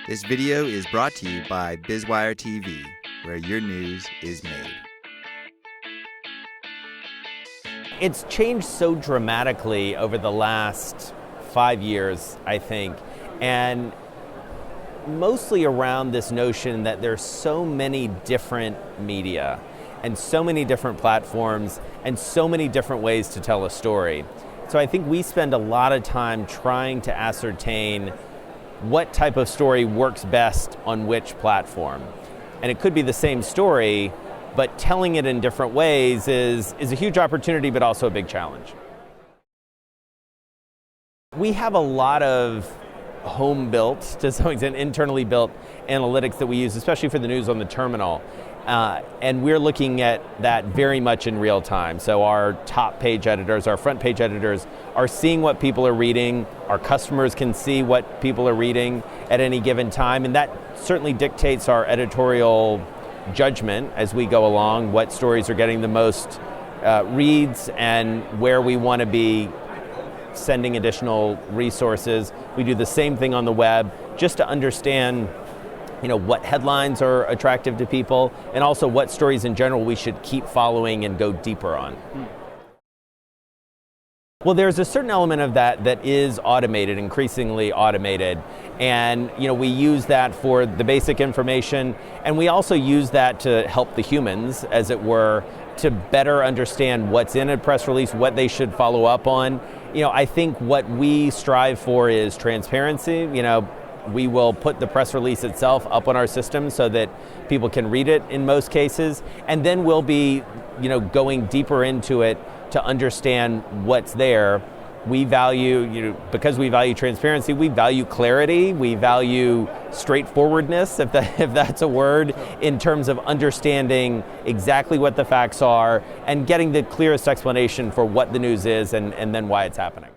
This video is brought to you by BizWire TV, where your news is made. It's changed so dramatically over the last 5 years, I think, and mostly around this notion that there's so many different media and so many different platforms and so many different ways to tell a story. So I think we spend a lot of time trying to ascertain what type of story works best on which platform. And it could be the same story, but telling it in different ways is a huge opportunity, but also a big challenge. We have a lot of home-built, to some extent internally built analytics that we use, especially for the news on the terminal. And we're looking at that very much in real time. So our top page editors, our front page editors are seeing what people are reading. Our customers can see what people are reading at any given time. And that certainly dictates our editorial judgment as we go along, what stories are getting the most reads and where we want to be sending additional resources. We do the same thing on the web just to understand what headlines are attractive to people, and also what stories in general we should keep following and go deeper on. Well, there's a certain element of that is automated, increasingly automated, and we use that for the basic information, and we also use that to help the humans, as it were, to better understand what's in a press release, what they should follow up on. I think what we strive for is transparency. We will put the press release itself up on our system so that people can read it in most cases, and then we'll be, going deeper into it to understand what's there. We value, because we value transparency, we value clarity, we value straightforwardness, if that's a word, in terms of understanding exactly what the facts are and getting the clearest explanation for what the news is and then why it's happening.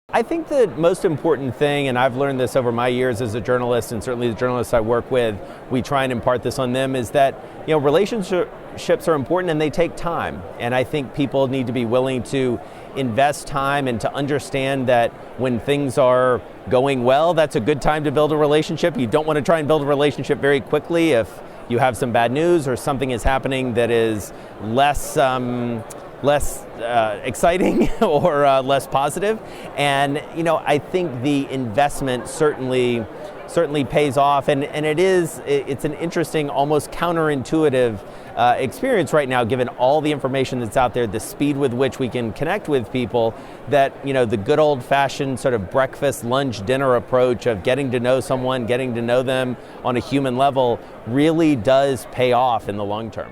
I think the most important thing, and I've learned this over my years as a journalist, and certainly the journalists I work with, we try and impart this on them, is that relationships are important and they take time. And I think people need to be willing to invest time and to understand that when things are going well, that's a good time to build a relationship. You don't want to try and build a relationship very quickly if you have some bad news or something is happening that is less exciting or less positive. And I think the investment certainly pays off, and it's an interesting, almost counterintuitive experience right now, given all the information that's out there, the speed with which we can connect with people, that the good old-fashioned sort of breakfast, lunch, dinner approach of getting to know someone, getting to know them on a human level really does pay off in the long term.